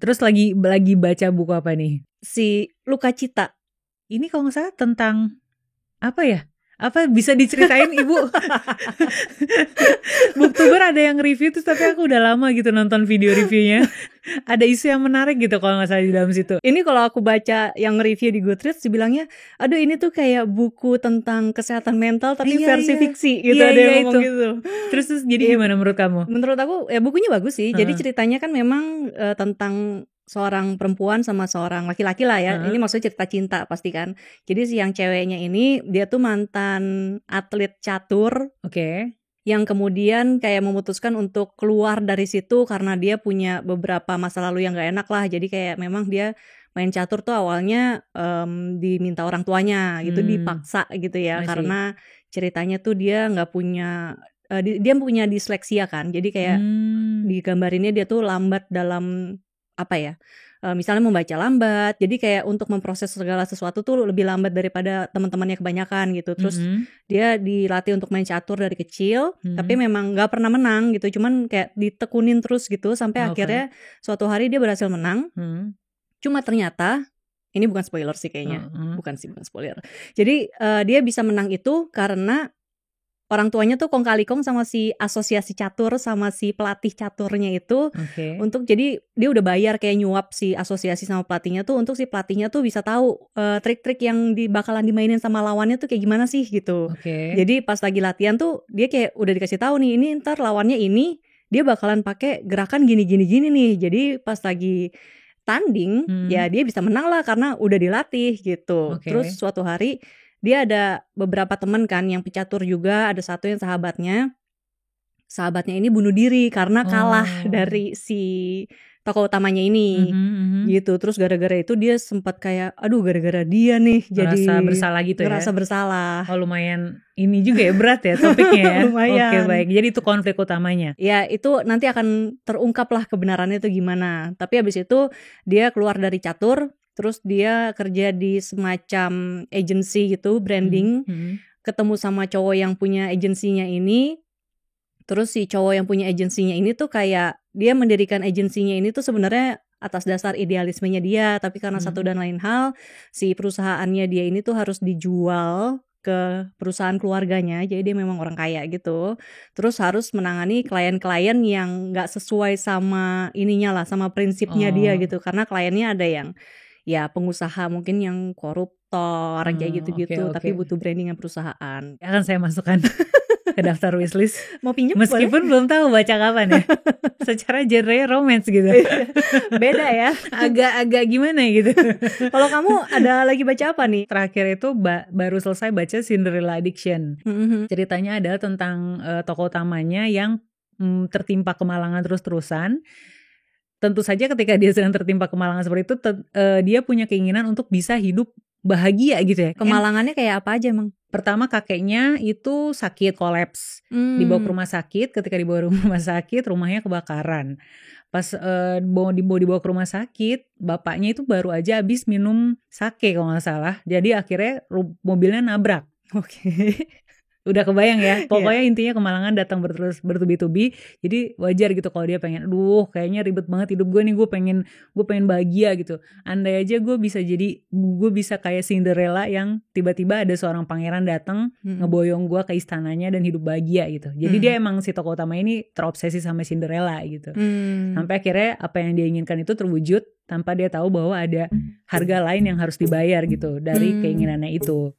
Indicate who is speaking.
Speaker 1: Terus lagi baca buku apa nih?
Speaker 2: Si Luka Cita.
Speaker 1: Ini kalau nggak salah tentang apa ya? Apa bisa diceritain Ibu? Booktuber ada yang review terus tapi aku udah lama gitu nonton video reviewnya. Ada isu yang menarik gitu kalau nggak salah di dalam situ.
Speaker 2: Ini kalau aku baca yang review di Goodreads dibilangnya, aduh ini tuh kayak buku tentang kesehatan mental tapi versi fiksi gitu, ada yang ngomong gitu.
Speaker 1: Terus jadi gimana menurut kamu?
Speaker 2: Menurut aku ya bukunya bagus sih. Jadi ceritanya kan memang tentang seorang perempuan sama seorang laki-laki lah ya. Ini maksudnya cerita cinta pasti kan. Jadi si yang ceweknya ini dia tuh mantan atlet catur.
Speaker 1: Oke.
Speaker 2: Yang kemudian kayak memutuskan untuk keluar dari situ karena dia punya beberapa masa lalu yang gak enak lah. Jadi kayak memang dia main catur tuh awalnya diminta orang tuanya gitu, dipaksa gitu ya. Karena ceritanya tuh dia gak punya, dia punya disleksia kan. Jadi kayak digambarinnya dia tuh lambat dalam apa ya, misalnya membaca lambat, jadi kayak untuk memproses segala sesuatu tuh lebih lambat daripada teman-temannya kebanyakan gitu. Terus dia dilatih untuk main catur dari kecil, tapi memang gak pernah menang gitu, cuman kayak ditekunin terus gitu sampai akhirnya suatu hari dia berhasil menang. Cuma ternyata ini bukan spoiler sih kayaknya, bukan spoiler. Jadi dia bisa menang itu karena orang tuanya tuh kong kali kong sama si asosiasi catur sama si pelatih caturnya itu. Untuk jadi dia udah bayar kayak nyuap si asosiasi sama pelatihnya tuh untuk si pelatihnya tuh bisa tahu trik-trik yang bakalan dimainin sama lawannya tuh kayak gimana sih gitu. Jadi pas lagi latihan tuh dia kayak udah dikasih tahu nih, ini ntar lawannya ini dia bakalan pakai gerakan gini nih. Jadi pas lagi tanding ya dia bisa menang lah karena udah dilatih gitu. Terus suatu hari dia ada beberapa teman kan yang pecatur juga, ada satu yang sahabatnya ini bunuh diri karena kalah dari si tokoh utamanya ini gitu. Terus gara-gara itu dia sempat kayak aduh gara-gara dia nih jadi
Speaker 1: merasa bersalah gitu ya.
Speaker 2: Merasa bersalah.
Speaker 1: Oh lumayan ini juga ya, berat ya topiknya ya.
Speaker 2: Lumayan.
Speaker 1: Oke baik, jadi itu konflik utamanya.
Speaker 2: Ya itu nanti akan terungkap lah kebenarannya itu gimana. Tapi habis itu dia keluar dari catur. Terus dia kerja di semacam agency gitu, branding. Ketemu sama cowok yang punya agensinya ini. Terus si cowok yang punya agensinya ini tuh kayak dia mendirikan agensinya ini tuh sebenarnya atas dasar idealismenya dia. Tapi karena satu dan lain hal, si perusahaannya dia ini tuh harus dijual ke perusahaan keluarganya. Jadi dia memang orang kaya gitu. Terus harus menangani klien-klien yang gak sesuai sama ininya lah, sama prinsipnya dia gitu. Karena kliennya ada yang ya pengusaha mungkin yang koruptor kayak gitu-gitu, tapi butuh brandingan perusahaan.
Speaker 1: Akan saya masukkan ke daftar wishlist.
Speaker 2: Mau pinjam
Speaker 1: meskipun boleh? Belum tahu baca kapan ya. Secara genre romance gitu.
Speaker 2: Beda ya.
Speaker 1: Agak gimana gitu.
Speaker 2: Kalau kamu ada lagi baca apa nih?
Speaker 1: Terakhir itu baru selesai baca Cinderella Addiction. Ceritanya adalah tentang tokoh utamanya yang tertimpa kemalangan terus-terusan. Tentu saja ketika dia sedang tertimpa kemalangan seperti itu, dia punya keinginan untuk bisa hidup bahagia gitu ya.
Speaker 2: Kemalangannya kayak apa aja emang?
Speaker 1: Pertama kakeknya itu sakit, kolaps. Dibawa ke rumah sakit, ketika dibawa ke rumah sakit, rumahnya kebakaran. Pas dibawa ke rumah sakit, bapaknya itu baru aja habis minum sake kalau gak salah. Jadi akhirnya mobilnya nabrak. Udah kebayang ya, pokoknya intinya kemalangan datang bertubi-tubi. Jadi wajar gitu kalau dia pengen, aduh kayaknya ribet banget hidup gue nih, gue pengen bahagia gitu. Andai aja gue bisa kayak Cinderella yang tiba-tiba ada seorang pangeran datang ngeboyong gue ke istananya dan hidup bahagia gitu. Jadi dia emang si tokoh utama ini terobsesi sama Cinderella gitu. Sampai akhirnya apa yang dia inginkan itu terwujud tanpa dia tahu bahwa ada harga lain yang harus dibayar gitu dari keinginannya itu.